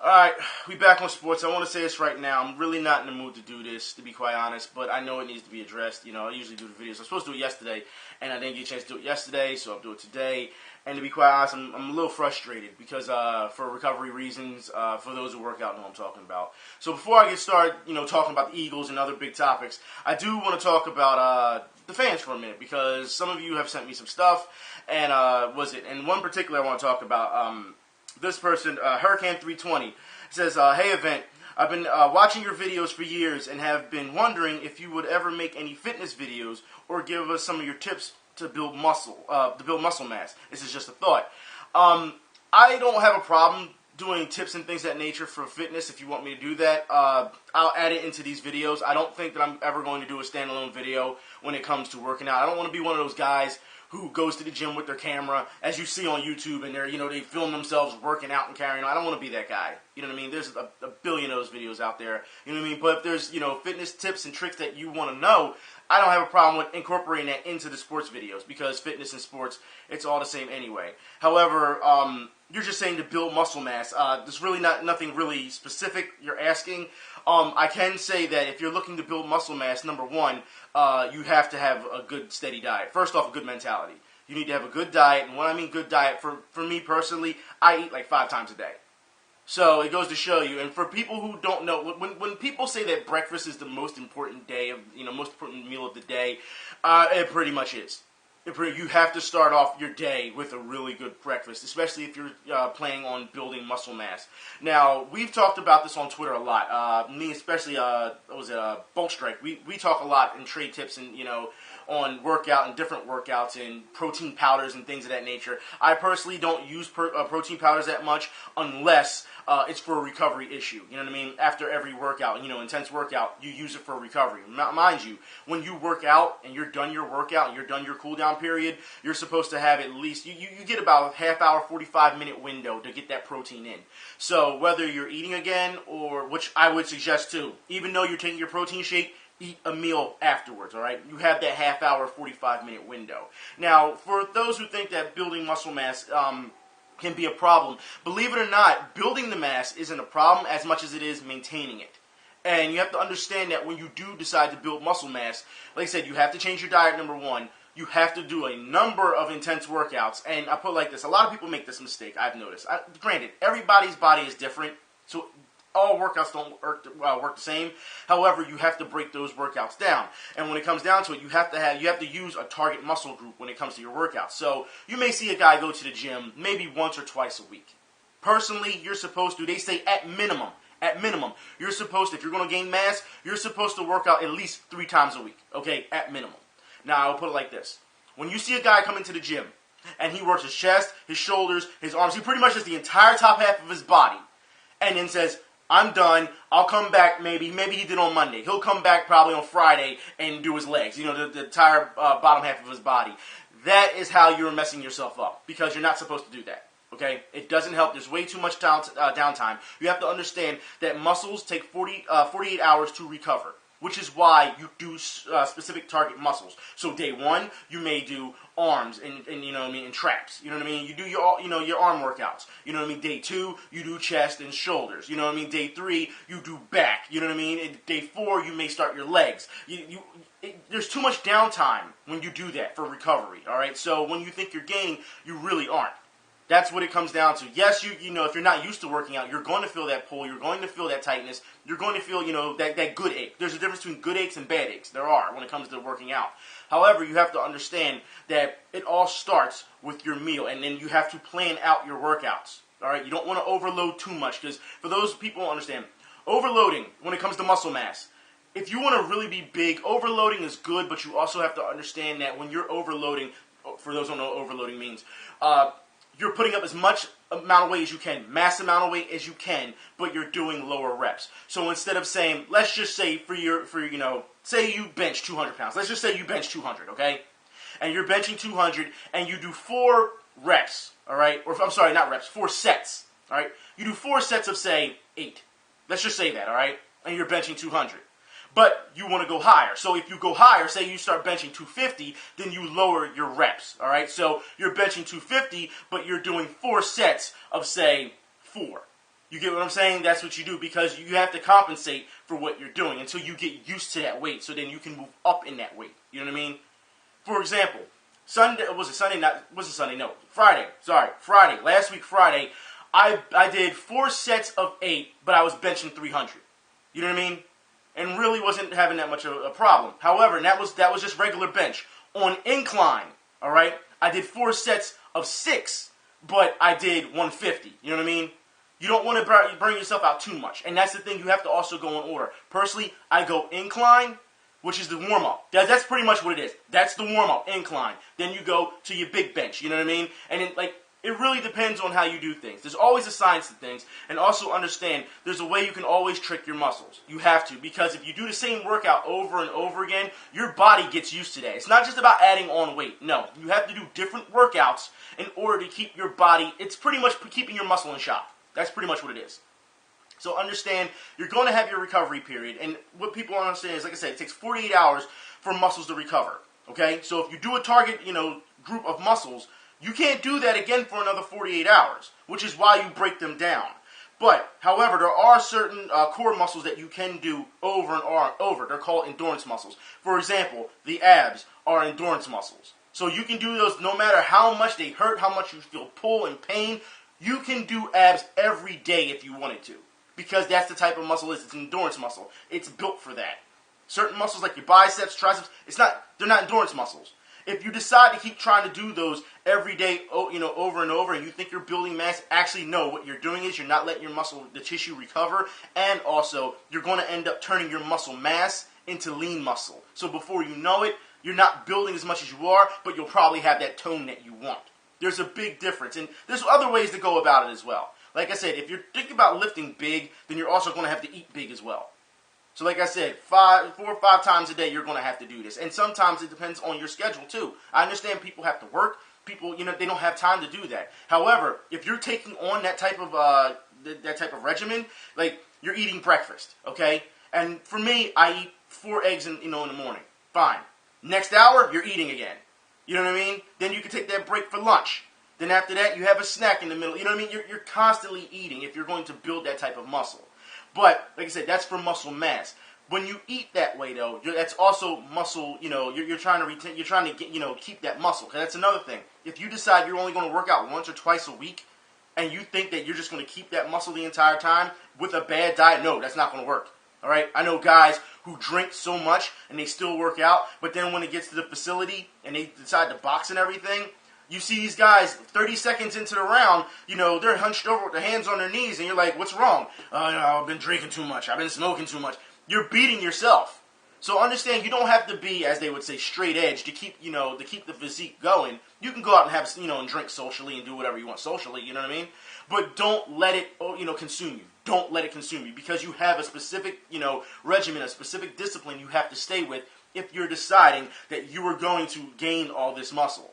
Alright, we back on sports. I want to say this right now. I'm really not in the mood to do this, to be quite honest, but I know it needs to be addressed. You know, I usually do the videos. I was supposed to do it yesterday, and I didn't get a chance to do it yesterday, so I'll do it today. And to be quite honest, I'm a little frustrated because for recovery reasons, for those who work out know what I'm talking about. So before I get started, talking about the Eagles and other big topics, I do want to talk about the fans for a minute because some of you have sent me some stuff, and and one particular I want to talk about. This person, Hurricane 320, says, "Hey, Event, I've been watching your videos for years and have been wondering if you would ever make any fitness videos or give us some of your tips to build muscle mass. This is just a thought. I don't have a problem doing tips and things of that nature for fitness. If you want me to do that, I'll add it into these videos. I don't think that I'm ever going to do a standalone video when it comes to working out. I don't want to be one of those guys who goes to the gym with their camera, as you see on YouTube, and they film themselves working out and carrying on. I don't want to be that guy. You know what I mean? There's a billion of those videos out there. You know what I mean? But if there's, fitness tips and tricks that you want to know, I don't have a problem with incorporating that into the sports videos because fitness and sports, it's all the same anyway. However, you're just saying to build muscle mass. There's really nothing really specific you're asking. I can say that if you're looking to build muscle mass, number one, you have to have a good, steady diet. First off, a good mentality. You need to have a good diet, and when I mean good diet, for me personally, I eat like 5 times a day. So it goes to show you, and for people who don't know, when people say that breakfast is the most important most important meal of the day, it pretty much is. You have to start off your day with a really good breakfast, especially if you're planning on building muscle mass. Now, we've talked about this on Twitter a lot. Me especially, Bulk Strike. We talk a lot in trade tips and, on workout and different workouts and protein powders and things of that nature. I personally don't use protein powders that much unless it's for a recovery issue. You know what I mean? After every workout, intense workout, you use it for recovery. Mind you, when you work out and you're done your workout and you're done your cool down period, you're supposed to have at least, you get about a half hour, 45-minute window to get that protein in. So whether you're eating again or, which I would suggest too, even though you're taking your protein shake, eat a meal afterwards, all right? You have that half hour, 45-minute window. Now, for those who think that building muscle mass can be a problem, believe it or not, building the mass isn't a problem as much as it is maintaining it. And you have to understand that when you do decide to build muscle mass, like I said, you have to change your diet, number one. You have to do a number of intense workouts. And I put it like this. A lot of people make this mistake, I've noticed. Granted, everybody's body is different, so all workouts don't work the same. However, you have to break those workouts down. And when it comes down to it, you have to use a target muscle group when it comes to your workouts. So you may see a guy go to the gym maybe once or twice a week. Personally, you're supposed to, they say at minimum, you're supposed to, if you're going to gain mass, you're supposed to work out at least 3 times a week. Okay, at minimum. Now, I'll put it like this. When you see a guy come into the gym and he works his chest, his shoulders, his arms, he pretty much does the entire top half of his body, and then says, I'm done, I'll come back maybe he did on Monday. He'll come back probably on Friday and do his legs, the entire bottom half of his body. That is how you're messing yourself up because you're not supposed to do that. Okay, it doesn't help. There's way too much downtime. You have to understand that muscles take 48 hours to recover, which is why you do specific target muscles. So day 1, you may do arms and and traps. You know what I mean? You do your arm workouts. You know what I mean? Day 2, you do chest and shoulders. You know what I mean? Day 3, you do back. You know what I mean? And day 4, you may start your legs. There's too much downtime when you do that for recovery. All right. So when you think you're gaining, you really aren't. That's what it comes down to. Yes, if you're not used to working out, you're going to feel that pull. You're going to feel that tightness. You're going to feel, that good ache. There's a difference between good aches and bad aches. There are when it comes to working out. However, you have to understand that it all starts with your meal, and then you have to plan out your workouts. All right, you don't want to overload too much because for those people who understand, overloading when it comes to muscle mass. If you want to really be big, overloading is good, but you also have to understand that when you're overloading, for those who don't know what overloading means, you're putting up as much amount of weight as you can, mass amount of weight as you can, but you're doing lower reps. So instead of saying, let's just say say you bench 200 pounds. Let's just say you bench 200, okay? And you're benching 200 and you do 4 reps, all right? Or I'm sorry, not reps, 4 sets, all right? You do 4 sets of, say, 8. Let's just say that, all right? And you're benching 200. But you want to go higher. So if you go higher, say you start benching 250, then you lower your reps, all right? So you're benching 250, but you're doing 4 sets of, say, 4. You get what I'm saying? That's what you do because you have to compensate for what you're doing until you get used to that weight. So then you can move up in that weight. You know what I mean? For example, Friday. Sorry, Friday. Last week, Friday, I did 4 sets of 8, but I was benching 300. You know what I mean? And really wasn't having that much of a problem. However, that was just regular bench. On incline, all right, I did 4 sets of 6, but I did 150. You know what I mean? You don't want to burn yourself out too much. And that's the thing, you have to also go in order. Personally, I go incline, which is the warm-up. That's pretty much what it is. That's the warm-up, incline. Then you go to your big bench, you know what I mean? And then, it really depends on how you do things. There's always a science to things. And also understand, there's a way you can always trick your muscles. You have to. Because if you do the same workout over and over again, your body gets used to that. It's not just about adding on weight. No. You have to do different workouts in order to keep your body, it's pretty much keeping your muscle in shop. That's pretty much what it is. So understand, you're going to have your recovery period. And what people don't understand is, like I said, it takes 48 hours for muscles to recover. Okay? So if you do a target, group of muscles, you can't do that again for another 48 hours, which is why you break them down. But, however, there are certain core muscles that you can do over and over. They're called endurance muscles. For example, the abs are endurance muscles. So you can do those no matter how much they hurt, how much you feel pull and pain. You can do abs every day if you wanted to. Because that's the type of muscle it is. It's an endurance muscle. It's built for that. Certain muscles like your biceps, triceps, they're not endurance muscles. If you decide to keep trying to do those every day, over and over, and you think you're building mass, actually no. What you're doing is you're not letting your the tissue recover, and also you're going to end up turning your muscle mass into lean muscle. So before you know it, you're not building as much as you are, but you'll probably have that tone that you want. There's a big difference, and there's other ways to go about it as well. Like I said, if you're thinking about lifting big, then you're also going to have to eat big as well. So like I said, 4 or 5 times a day, you're going to have to do this. And sometimes it depends on your schedule, too. I understand people have to work. People, they don't have time to do that. However, if you're taking on that type of regimen, like you're eating breakfast, okay? And for me, I eat 4 eggs in the morning. Fine. Next hour, you're eating again. You know what I mean? Then you can take that break for lunch. Then after that, you have a snack in the middle. You know what I mean? You're constantly eating if you're going to build that type of muscle. But, like I said, that's for muscle mass. When you eat that way, though, that's also muscle, you're trying to retain, you're trying to get, keep that muscle. Because that's another thing. If you decide you're only going to work out once or twice a week, and you think that you're just going to keep that muscle the entire time with a bad diet, no, that's not going to work. All right? I know guys who drink so much and they still work out, but then when it gets to the facility and they decide to box and everything, you see these guys 30 seconds into the round, they're hunched over with their hands on their knees, and you're like, what's wrong? I've been drinking too much. I've been smoking too much. You're beating yourself. So understand, you don't have to be, as they would say, straight edge to keep, to keep the physique going. You can go out and have, and drink socially and do whatever you want socially, you know what I mean? But don't let it, consume you. Don't let it consume you because you have a specific, regimen, a specific discipline you have to stay with if you're deciding that you are going to gain all this muscle.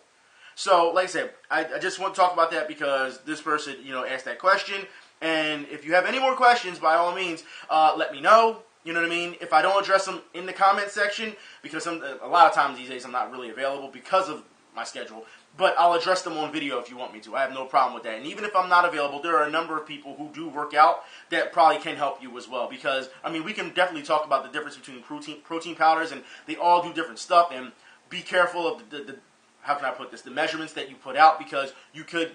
So, like I said, I just want to talk about that because this person, asked that question. And if you have any more questions, by all means, let me know. You know what I mean? If I don't address them in the comment section, because a lot of times these days I'm not really available because of my schedule, but I'll address them on video if you want me to. I have no problem with that. And even if I'm not available, there are a number of people who do work out that probably can help you as well. Because, we can definitely talk about the difference between protein powders, and they all do different stuff. And be careful of the how can I put this? The measurements that you put out, because you could,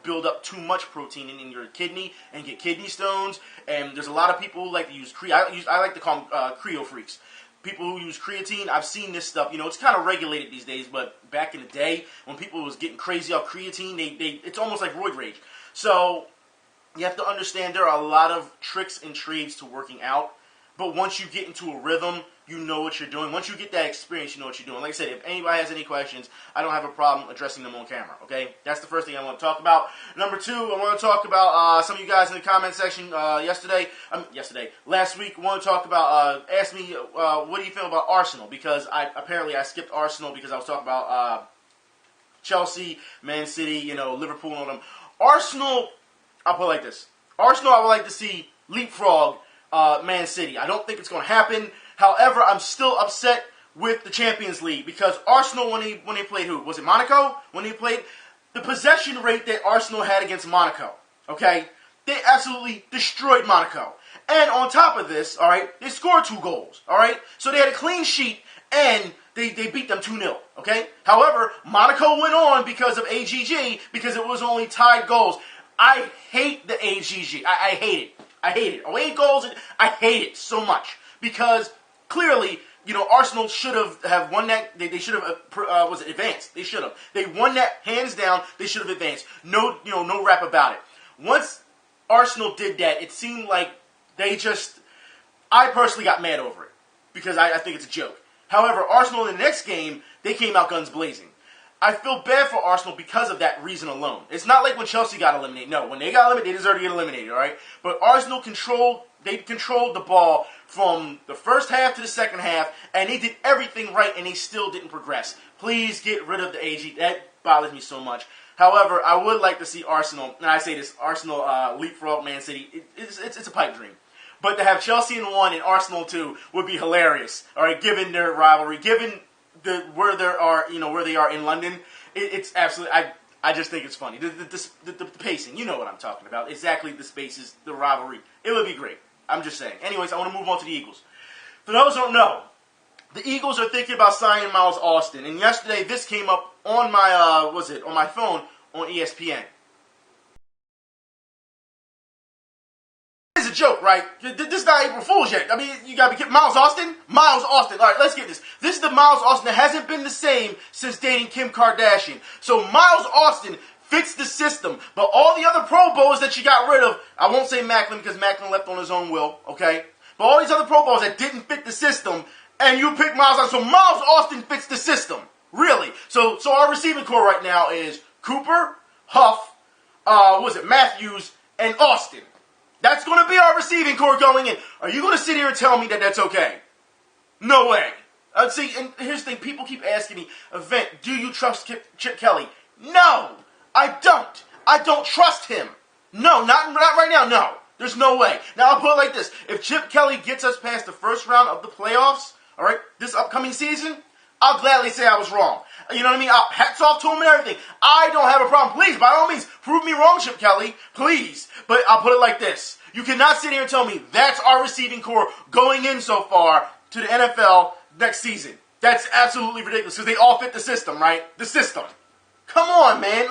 build up too much protein in your kidney and get kidney stones. And there's a lot of people who like to use I like to call them creo freaks. People who use creatine, I've seen this stuff. It's kind of regulated these days, but back in the day when people was getting crazy off creatine, it's almost like roid rage. So you have to understand there are a lot of tricks and trades to working out. But once you get into a rhythm, you know what you're doing. Once you get that experience, you know what you're doing. Like I said, if anybody has any questions, I don't have a problem addressing them on camera, okay? That's the first thing I want to talk about. Number 2, I want to talk about some of you guys in the comment section last week, want to talk about, ask me, what do you feel about Arsenal? Because I skipped Arsenal because I was talking about Chelsea, Man City, Liverpool and all them. Arsenal, I'll put it like this. Arsenal, I would like to see leapfrog Man City. I don't think it's going to happen. However, I'm still upset with the Champions League because Arsenal, when they played who? Was it Monaco? When they played? The possession rate that Arsenal had against Monaco, okay? They absolutely destroyed Monaco. And on top of this, all right, they scored 2 goals, all right? So they had a clean sheet, and they beat them 2-0, okay? However, Monaco went on because of AGG, because it was only tied goals. I hate the AGG. I hate it. I hate it. Away goals, I hate it so much. Because clearly, Arsenal should have won that. They should have, advanced. They should have. They won that hands down. They should have advanced. No rap about it. Once Arsenal did that, it seemed like I personally got mad over it. Because I think it's a joke. However, Arsenal in the next game, they came out guns blazing. I feel bad for Arsenal because of that reason alone. It's not like when Chelsea got eliminated. No, when they got eliminated, they deserved to get eliminated, all right? But Arsenal controlled the ball from the first half to the second half, and they did everything right, and they still didn't progress. Please get rid of the AG. That bothers me so much. However, I would like to see Arsenal, and I say this, Arsenal leapfrog Man City. It's a pipe dream. But to have Chelsea in 1 and Arsenal 2 would be hilarious, all right, given their rivalry, given where they are in London. It's absolutely, I just think it's funny. The pacing, you know what I'm talking about. Exactly the spaces, the rivalry. It would be great. I'm just saying. Anyways, I want to move on to the Eagles. For those who don't know, the Eagles are thinking about signing Miles Austin. And yesterday, this came up on my, on my phone on ESPN. It's a joke, right? This is not April Fool's yet. I mean, you gotta be kidding. Miles Austin? Miles Austin. All right, let's get this. This is the Miles Austin that hasn't been the same since dating Kim Kardashian. So Miles Austin fits the system. But all the other Pro Bowls that you got rid of, I won't say Macklin because Macklin left on his own will, okay? But all these other Pro Bowls that didn't fit the system, and you pick Miles Austin. So Miles Austin fits the system. Really. So our receiving core right now is Cooper, Huff, Matthews, and Austin. That's going to be our receiving core going in. Are you going to sit here and tell me that that's okay? No way. See, and here's the thing. People keep asking me, Event, do you trust Chip Kelly? No, I don't. I don't trust him. No, not right now, no. There's no way. Now, I'll put it like this. If Chip Kelly gets us past the first round of the playoffs, all right, this upcoming season, I'll gladly say I was wrong. You know what I mean? Hats off to him and everything. I don't have a problem. Please, by all means, prove me wrong, Chip Kelly. Please. But I'll put it like this. You cannot sit here and tell me that's our receiving core going in so far to the NFL next season. That's absolutely ridiculous because they all fit the system, right? The system. Come on, man.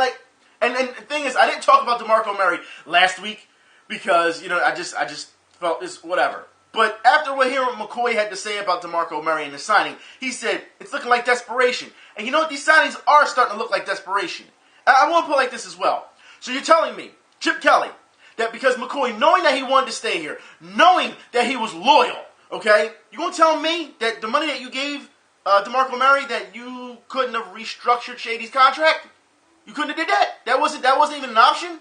And the thing is, I didn't talk about DeMarco Murray last week because, I just felt this, whatever. But after hearing what McCoy had to say about DeMarco Murray and the signing, he said, it's looking like desperation. And you know what? These signings are starting to look like desperation. I want to put it like this as well. So you're telling me, Chip Kelly, that because McCoy, knowing that he wanted to stay here, knowing that he was loyal, okay, you going to tell me that the money that you gave DeMarco Murray, that you couldn't have restructured Shady's contract? You couldn't have did that? That wasn't even an option?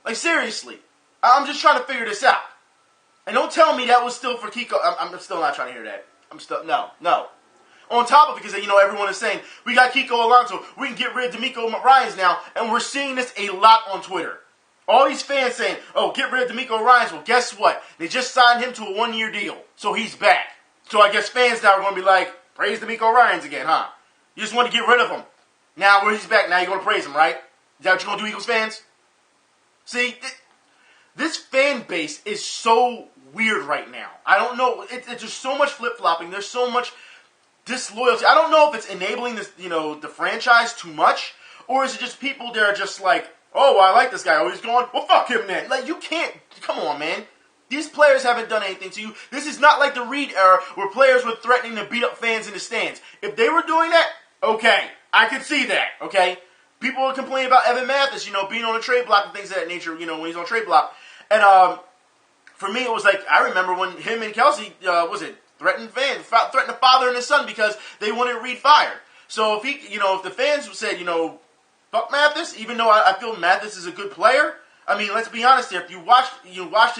Like, seriously. I'm just trying to figure this out. And don't tell me that was still for Kiko. I'm still not trying to hear that. No. On top of it, because, everyone is saying, we got Kiko Alonso, we can get rid of D'Amico Ryans now, and we're seeing this a lot on Twitter. All these fans saying, oh, get rid of D'Amico Ryans. Well, guess what? They just signed him to a 1-year deal, so he's back. So I guess fans now are going to be like, praise D'Amico Ryans again, huh? You just want to get rid of him. Now, when he's back, now you're going to praise him, right? Is that what you're going to do, Eagles fans? See, this fan base is so weird right now. I don't know. It's just so much flip-flopping. There's so much disloyalty. I don't know if it's enabling this, the franchise too much, or is it just people that are just like, oh, well, I like this guy. Oh, he's going, well, fuck him then. Like, you can't, come on, man. These players haven't done anything to you. This is not like the Reed era where players were threatening to beat up fans in the stands. If they were doing that, okay, I could see that, okay? People would complain about Evan Mathis, being on a trade block and things of that nature, when he's on a trade block. And for me, it was like, I remember when him and Kelsey, threatened the father and his son because they wanted Reed fired. So if if the fans said, fuck Mathis, even though I feel Mathis is a good player, I mean, let's be honest here. If you watched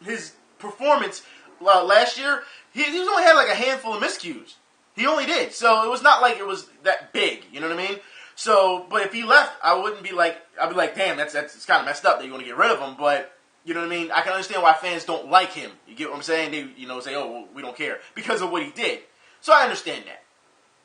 his performance last year, he only had like a handful of miscues. He only did. So it was not like it was that big. You know what I mean? So, but if he left, I wouldn't be like, I'd be like, damn, it's kind of messed up that you want to get rid of him. But you know what I mean? I can understand why fans don't like him. You get what I'm saying? They, say, oh, well, we don't care because of what he did. So I understand that.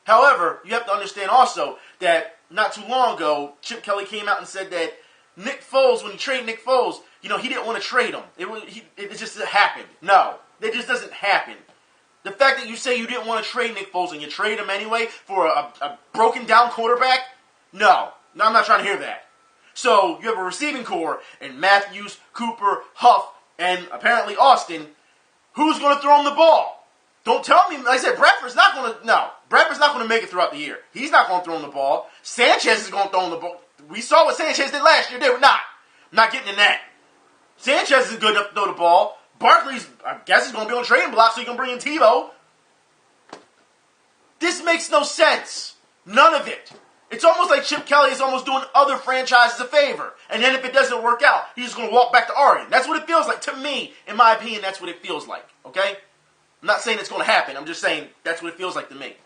However, you have to understand also that not too long ago, Chip Kelly came out and said that Nick Foles, when he traded Nick Foles, he didn't want to trade him. It just happened. No, it just doesn't happen. The fact that you say you didn't want to trade Nick Foles and you trade him anyway for a broken down quarterback, no, I'm not trying to hear that. So you have a receiving core in Matthews, Cooper, Huff, and apparently Austin. Who's going to throw him the ball? Don't tell me. Like I said, Bradford's not going to make it throughout the year. He's not going to throw him the ball. Sanchez is going to throw him the ball. We saw what Sanchez did last year. They were not. I'm not getting in that. Sanchez isn't good enough to throw the ball. Barkley's, I guess, he's going to be on the trading block, so you can bring in Tebow. This makes no sense. None of it. It's almost like Chip Kelly is almost doing other franchises a favor. And then if it doesn't work out, he's just going to walk back to Oregon. That's what it feels like. To me, in my opinion, that's what it feels like. Okay? I'm not saying it's going to happen. I'm just saying that's what it feels like to me.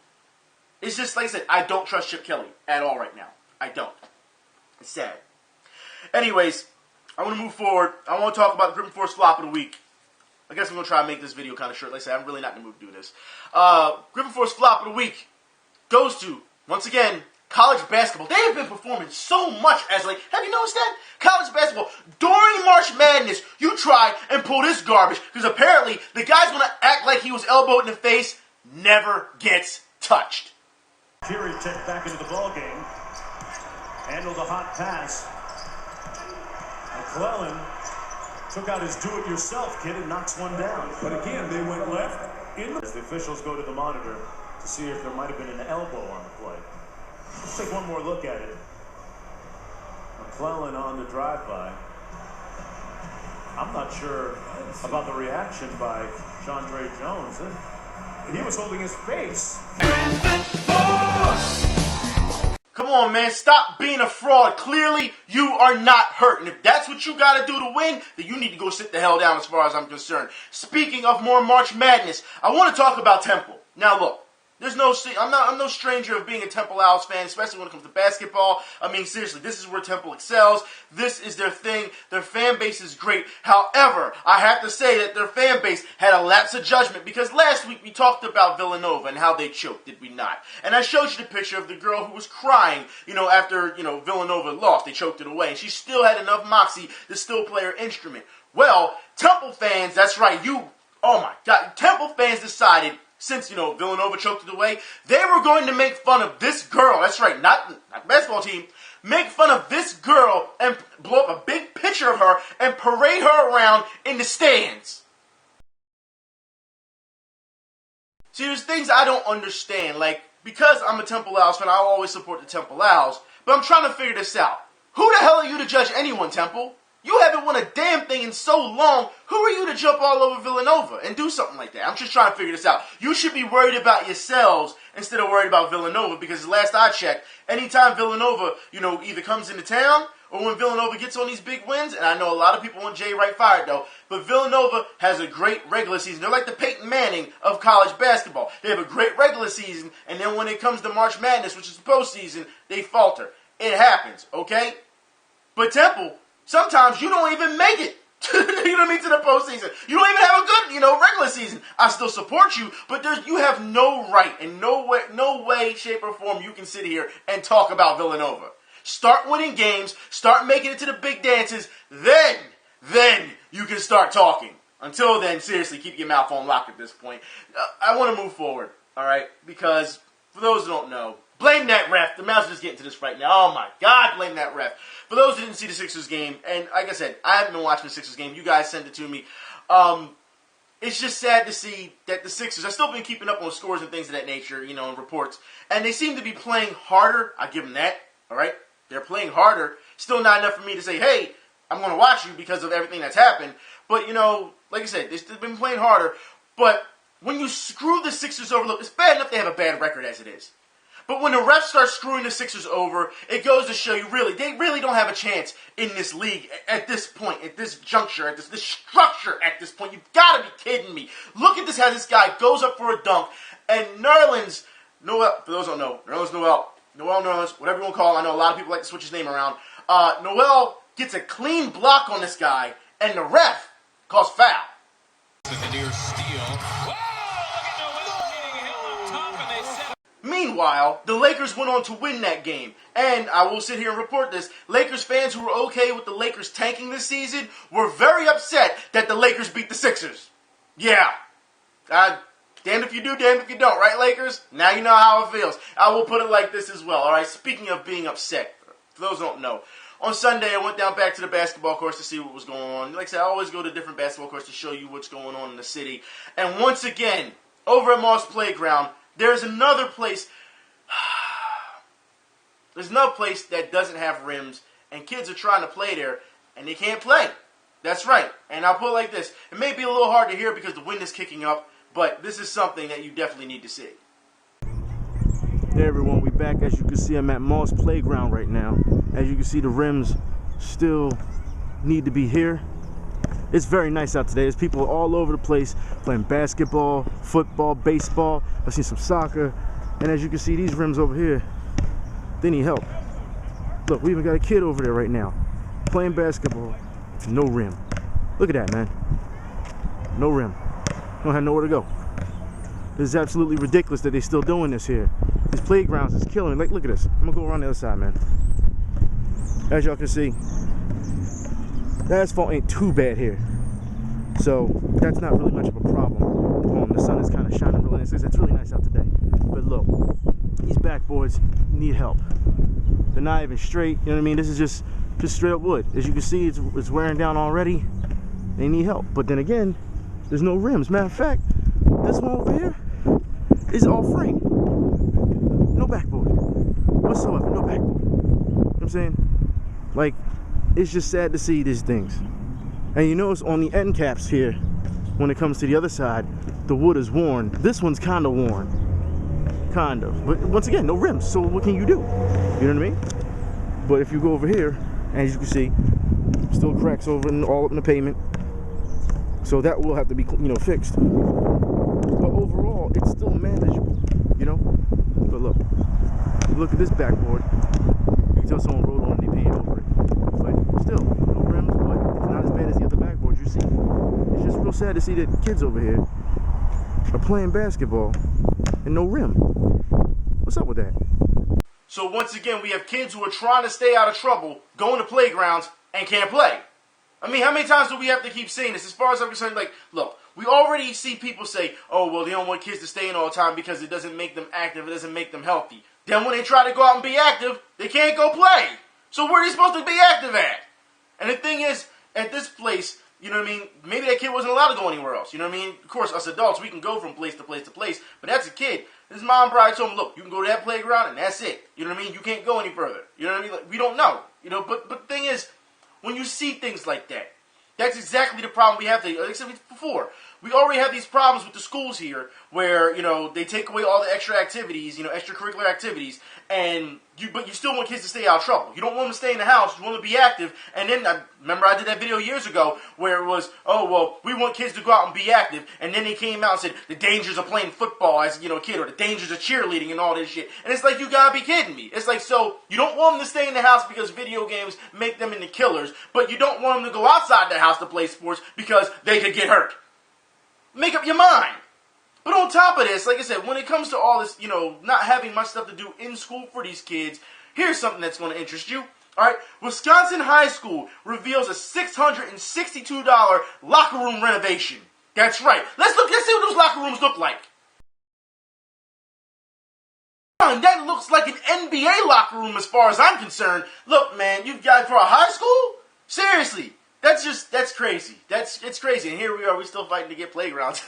It's just, like I said, I don't trust Chip Kelly at all right now. I don't. It's sad. Anyways, I want to move forward. I want to talk about the Griffin Force flop of the week. I guess I'm going to try and make this video kind of short. Like I said, I'm really not in the mood to do this. Griffin Force flop of the week goes to, once again, college basketball. They have been performing so much as like, have you noticed that? College basketball. During March Madness, you try and pull this garbage because apparently the guy's going to act like he was elbowed in the face, never gets touched. Fury checked back into the ball game. Handled a hot pass. McClellan took out his do-it-yourself kid and knocks one down. But again, they went left. As the officials go to the monitor to see if there might have been an elbow on the play. Let's take one more look at it. McClellan on the drive-by. I'm not sure about the reaction by Chandre Jones. He was holding his face. Come on, man. Stop being a fraud. Clearly, you are not hurt. And if that's what you got to do to win, then you need to go sit the hell down as far as I'm concerned. Speaking of more March Madness, I want to talk about Temple. Now, look. I'm no stranger of being a Temple Owls fan, especially when it comes to basketball. I mean, seriously, this is where Temple excels. This is their thing. Their fan base is great. However, I have to say that their fan base had a lapse of judgment because last week we talked about Villanova and how they choked, did we not? And I showed you the picture of the girl who was crying, after, Villanova lost. They choked it away. And she still had enough moxie to still play her instrument. Well, Temple fans, that's right, oh my God, Temple fans decided, since, Villanova choked it away, they were going to make fun of this girl. That's right, not the basketball team. Make fun of this girl and blow up a big picture of her and parade her around in the stands. See, there's things I don't understand. Like, because I'm a Temple Owls fan, I'll always support the Temple Owls. But I'm trying to figure this out. Who the hell are you to judge anyone, Temple? You haven't won a damn thing in so long. Who are you to jump all over Villanova and do something like that? I'm just trying to figure this out. You should be worried about yourselves instead of worried about Villanova because last I checked, anytime Villanova, either comes into town or when Villanova gets on these big wins, and I know a lot of people want Jay Wright fired though, but Villanova has a great regular season. They're like the Peyton Manning of college basketball. They have a great regular season, and then when it comes to March Madness, which is the postseason, they falter. It happens, okay? But Temple, sometimes you don't even make it. To the postseason. You don't even have a good, regular season. I still support you, but you have no right and no way, shape, or form you can sit here and talk about Villanova. Start winning games, start making it to the big dances, then you can start talking. Until then, seriously, keep your mouth on lock at this point. I want to move forward, all right? Because for those who don't know, blame that ref. The Mavs are just getting to this right now. Oh, my God, blame that ref. For those who didn't see the Sixers game, and like I said, I haven't been watching the Sixers game. You guys sent it to me. It's just sad to see that the Sixers, I've still been keeping up on scores and things of that nature, and reports. And they seem to be playing harder. I give them that, all right? They're playing harder. Still not enough for me to say, hey, I'm going to watch you because of everything that's happened. But, like I said, they've been playing harder. But when you screw the Sixers over, look, it's bad enough they have a bad record as it is. But when the refs start screwing the Sixers over, it goes to show you they really don't have a chance in this league at this point, at this juncture, at this structure at this point. You've got to be kidding me. Look at this, how this guy goes up for a dunk, and Nerlens Noel, for those who don't know, Noel Nerlens, whatever you want to call him, I know a lot of people like to switch his name around. Noel gets a clean block on this guy, and the ref calls foul. The near steal. Whoa, look at Noel getting held up top, and they set. Meanwhile, Meanwhile, the Lakers went on to win that game. And I will sit here and report this. Lakers fans who were okay with the Lakers tanking this season were very upset that the Lakers beat the Sixers. Yeah. Damned if you do, damned if you don't, right, Lakers? Now you know how it feels. I will put it like this as well, all right? Speaking of being upset, for those who don't know, on Sunday, I went down back to the basketball courts to see what was going on. Like I said, I always go to different basketball courts to show you what's going on in the city. And once again, over at Moss Playground, there's another place. There's another place that doesn't have rims, and kids are trying to play there, and they can't play. That's right. And I'll put it like this. It may be a little hard to hear because the wind is kicking up, but this is something that you definitely need to see. Hey everyone, we back. As you can see, I'm at Moss Playground right now. As you can see, the rims still need to be here. It's very nice out today. There's people all over the place playing basketball, football, baseball. I've seen some soccer. And as you can see, these rims over here, they need help. Look, we even got a kid over there right now playing basketball. No rim. Look at that, man. No rim. Don't have nowhere to go. This is absolutely ridiculous that they're still doing this here. These playgrounds is killing me. Like, look at this. I'm gonna go around the other side, man. As y'all can see, the asphalt ain't too bad here. So that's not really much of a problem. The sun is kind of shining really nice. It's really nice out today. But look, these backboards need help. They're not even straight. You know what I mean? This is just straight up wood. As you can see, it's wearing down already. They need help. But then again, there's no rims. Matter of fact, this one over here is all frame. No backboard whatsoever. No backboard. You know what I'm saying? Like, it's just sad to see these things. And you notice on the end caps here, when it comes to the other side, the wood is worn. This one's kind of worn. Kind of. But once again, no rims. So what can you do? You know what I mean? But if you go over here, as you can see, still cracks over and all up in the pavement. So that will have to be, fixed. But overall, it's still manageable, But look at this backboard. You can tell someone rode on and they painted over it. But still, no rims, but it's not as bad as the other backboards you see. It's just real sad to see that kids over here are playing basketball and no rim. What's up with that? So once again, we have kids who are trying to stay out of trouble, going to playgrounds, and can't play. I mean, how many times do we have to keep saying this? As far as I'm concerned, like, look, we already see people say, oh, well, they don't want kids to stay in all the time because it doesn't make them active, it doesn't make them healthy. Then when they try to go out and be active, they can't go play. So where are they supposed to be active at? And the thing is, at this place, you know what I mean, maybe that kid wasn't allowed to go anywhere else. You know what I mean? Of course, us adults, we can go from place to place to place, but that's a kid. His mom probably told him, look, you can go to that playground and that's it. You know what I mean? You can't go any further. You know what I mean? Like, we don't know. But the thing is, when you see things like that, that's exactly the problem we have. Like I said before, we already have these problems with the schools here where, they take away all the extra activities, extracurricular activities, but you still want kids to stay out of trouble. You don't want them to stay in the house. You want them to be active. And then, remember I did that video years ago where it was, oh, well, we want kids to go out and be active. And then they came out and said the dangers of playing football as, a kid, or the dangers of cheerleading and all this shit. And it's like, you gotta be kidding me. It's like, so you don't want them to stay in the house because video games make them into killers, but you don't want them to go outside the house to play sports because they could get hurt. Make up your mind. But on top of this, like I said, when it comes to all this, not having much stuff to do in school for these kids, here's something that's going to interest you. All right, Wisconsin High School reveals a $662 locker room renovation. That's right. Let's see what those locker rooms look like. That looks like an NBA locker room as far as I'm concerned. Look, man, you've got for a high school? Seriously, that's crazy. It's crazy. And here we are, we're still fighting to get playgrounds.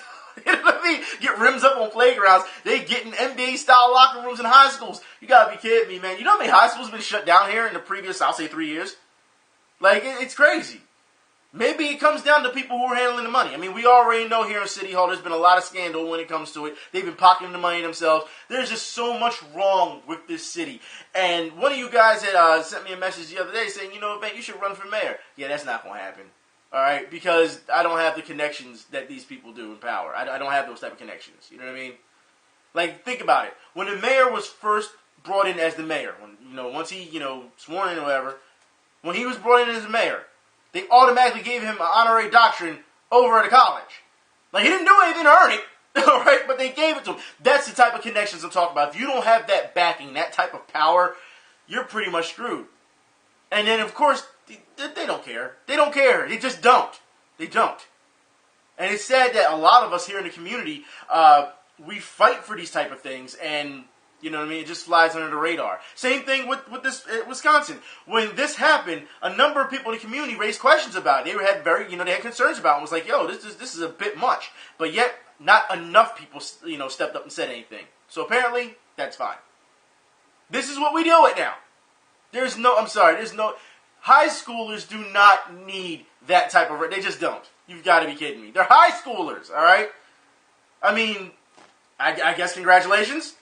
You know what I mean? Get rims up on playgrounds. They getting NBA-style locker rooms in high schools. You gotta be kidding me, man. You know how many high schools have been shut down here in the previous, I'll say, 3 years? Like, it's crazy. Maybe it comes down to people who are handling the money. I mean, we already know here in City Hall there's been a lot of scandal when it comes to it. They've been pocketing the money themselves. There's just so much wrong with this city. And one of you guys had sent me a message the other day saying, man, you should run for mayor. Yeah, that's not going to happen. All right, because I don't have the connections that these people do in power. I don't have those type of connections. You know what I mean? Like, think about it. When the mayor was first brought in as the mayor, once he, sworn in or whatever, when he was brought in as the mayor, they automatically gave him an honorary doctorate over at a college. Like, he didn't do anything to earn it. All right, but they gave it to him. That's the type of connections I'm talking about. If you don't have that backing, that type of power, you're pretty much screwed. And then, of course, they don't care. They don't care. They just don't. They don't. And it's sad that a lot of us here in the community, we fight for these type of things, and you know what I mean? It just flies under the radar. Same thing with this Wisconsin. When this happened, a number of people in the community raised questions about it. They had they had concerns about it. And was like, yo, this is a bit much. But yet, not enough people, stepped up and said anything. So apparently, that's fine. This is what we deal with now. There's no high schoolers do not need that type of, they just don't. You've got to be kidding me. They're high schoolers, all right? I mean, I guess congratulations.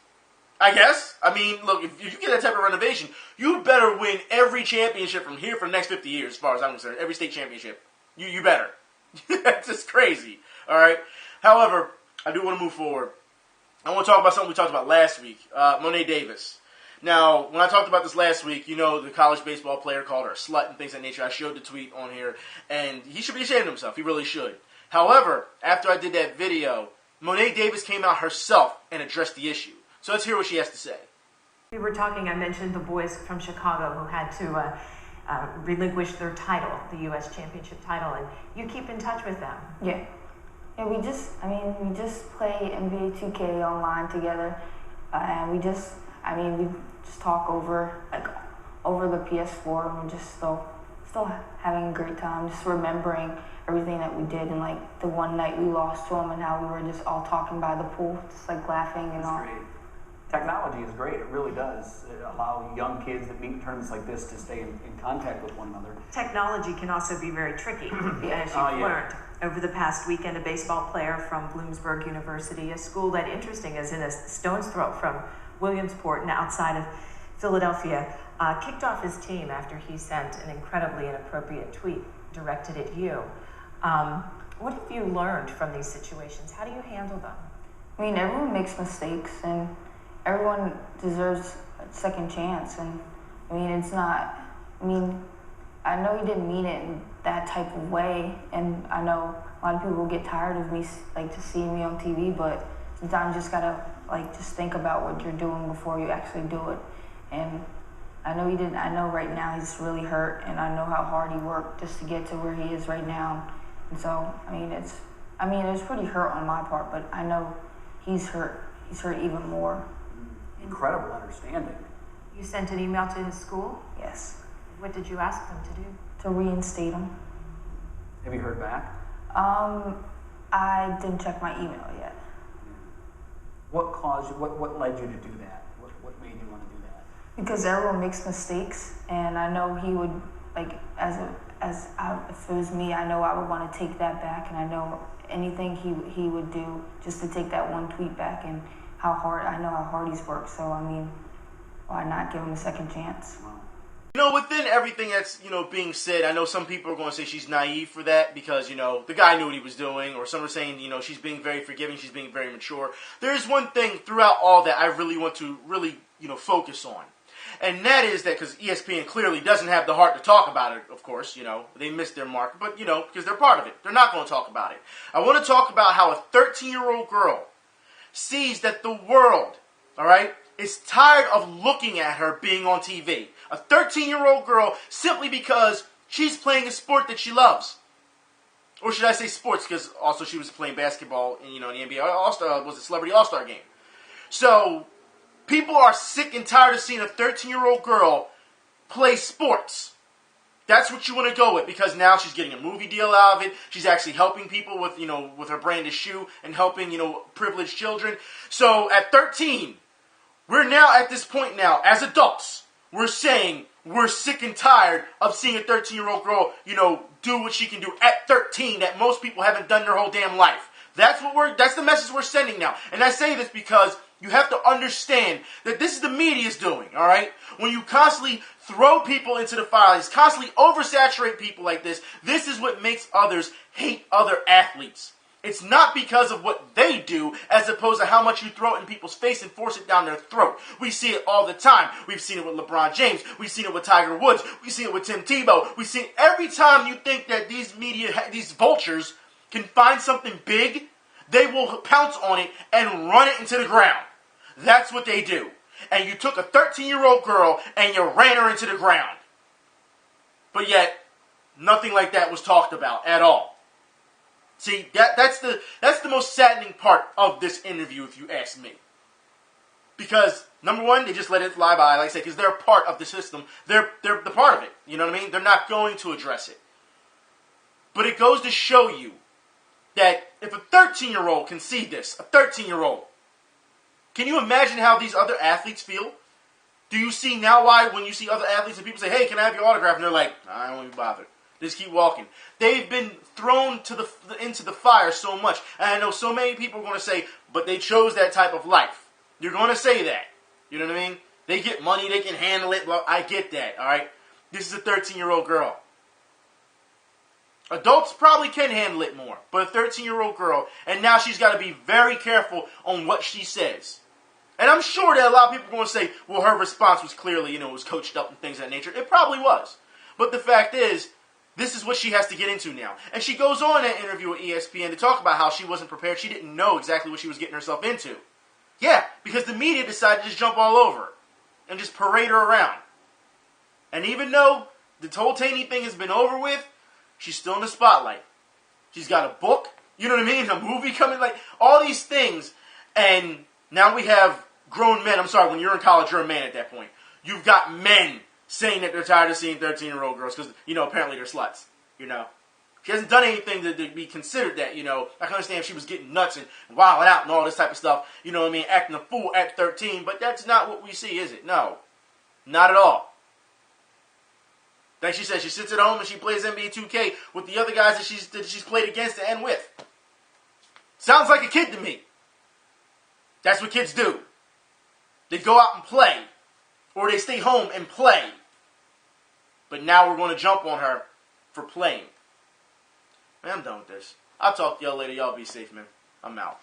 I guess. I mean, look, if you get that type of renovation, you better win every championship from here for the next 50 years, as far as I'm concerned. Every state championship. You better. That's just crazy. All right? However, I do want to move forward. I want to talk about something we talked about last week. Monet Davis. Now, when I talked about this last week, the college baseball player called her a slut and things of that nature. I showed the tweet on here, and he should be ashamed of himself. He really should. However, after I did that video, Monet Davis came out herself and addressed the issue. So let's hear what she has to say. We were talking, I mentioned the boys from Chicago who had to relinquish their title, the U.S. Championship title, and you keep in touch with them. Yeah. Yeah, we just play NBA 2K online together, and we just talk over the PS4, and we're just still having a great time, just remembering everything that we did, and like the one night we lost to them, and how we were just all talking by the pool, just like laughing and all. Great. Technology is great. It really does. It allows young kids that meet in tournaments like this to stay in contact with one another. Technology can also be very tricky, as you've learned. Over the past weekend, a baseball player from Bloomsburg University, a school that, interesting, is in a stone's throw from Williamsport and outside of Philadelphia, kicked off his team after he sent an incredibly inappropriate tweet directed at you. What have you learned from these situations? How do you handle them? I mean, everyone makes mistakes, and everyone deserves a second chance. And I mean, I know he didn't mean it in that type of way, and I know a lot of people get tired of me, like, to see me on TV, but sometimes you just gotta, just think about what you're doing before you actually do it. And I know he didn't. I know right now he's really hurt, and I know how hard he worked just to get to where he is right now. And so, it was pretty hurt on my part, but I know he's hurt. He's hurt even more. Incredible understanding. You sent an email to his school? Yes. What did you ask them to do? To reinstate him. Have you heard back? I didn't check my email yet. What caused you? What led you to do that? What made you want to do that? Because everyone makes mistakes, and I know he would, if it was me, I know I would want to take that back, and I know anything he would do just to take that one tweet back, and I know how hard he's worked. So why not give him a second chance? Within everything that's, being said, I know some people are going to say she's naive for that because, the guy knew what he was doing, or some are saying, she's being very forgiving, she's being very mature. There's one thing throughout all that I really want to focus on. And that is that, because ESPN clearly doesn't have the heart to talk about it, of course, they missed their mark, but, because they're part of it. They're not going to talk about it. I want to talk about how a 13-year-old girl sees that the world, all right, is tired of looking at her being on TV. A 13-year-old girl simply because she's playing a sport that she loves. Or should I say sports, because also she was playing basketball in, in the NBA All-Star, was it Celebrity All-Star game. So, people are sick and tired of seeing a 13-year-old girl play sports. That's what you want to go with, because now she's getting a movie deal out of it. She's actually helping people with, with her branded shoe and helping, privileged children. So, at 13, we're now at this point now, as adults, we're saying we're sick and tired of seeing a 13-year-old girl, do what she can do at 13 that most people haven't done their whole damn life. That's the message we're sending now. And I say this because you have to understand that this is the media's doing, all right? When you constantly throw people into the fire, constantly oversaturate people like this is what makes others hate other athletes. It's not because of what they do, as opposed to how much you throw it in people's face and force it down their throat. We see it all the time. We've seen it with LeBron James. We've seen it with Tiger Woods. We've seen it with Tim Tebow. We've seen it every time you think that these vultures can find something big, they will pounce on it and run it into the ground. That's what they do. And you took a 13-year-old girl and you ran her into the ground. But yet, nothing like that was talked about at all. See, that's the most saddening part of this interview, if you ask me. Because, number one, they just let it fly by, like I said, because they're a part of the system. They're the part of it. You know what I mean? They're not going to address it. But it goes to show you that if a 13-year-old can see this, a 13-year-old, can you imagine how these other athletes feel? Do you see now why when you see other athletes and people say, hey, can I have your autograph? And they're like, I don't even bother. They just keep walking. They've been thrown into the fire so much. And I know so many people are going to say, but they chose that type of life. You're going to say that. You know what I mean? They get money, they can handle it. Well, I get that, all right? This is a 13-year-old girl. Adults probably can handle it more, but a 13-year-old girl, and now she's got to be very careful on what she says. And I'm sure that a lot of people are going to say, well, her response was clearly, it was coached up and things of that nature. It probably was. But the fact is, this is what she has to get into now. And she goes on in that interview with ESPN to talk about how she wasn't prepared. She didn't know exactly what she was getting herself into. Yeah, because the media decided to just jump all over her and just parade her around. And even though the whole Taney thing has been over with, she's still in the spotlight. She's got a book, you know what I mean? A movie coming, like all these things. And now we have grown men. I'm sorry, when you're in college, you're a man at that point. You've got men saying that they're tired of seeing 13-year-old girls because, apparently they're sluts, She hasn't done anything to be considered that, I can understand if she was getting nuts and wilding out and all this type of stuff, acting a fool at 13, but that's not what we see, is it? No, not at all. Like she said, she sits at home and she plays NBA 2K with the other guys that she's played against and with. Sounds like a kid to me. That's what kids do. They go out and play, or they stay home and play. But now we're going to jump on her for playing. Man, I'm done with this. I'll talk to y'all later. Y'all be safe, man. I'm out.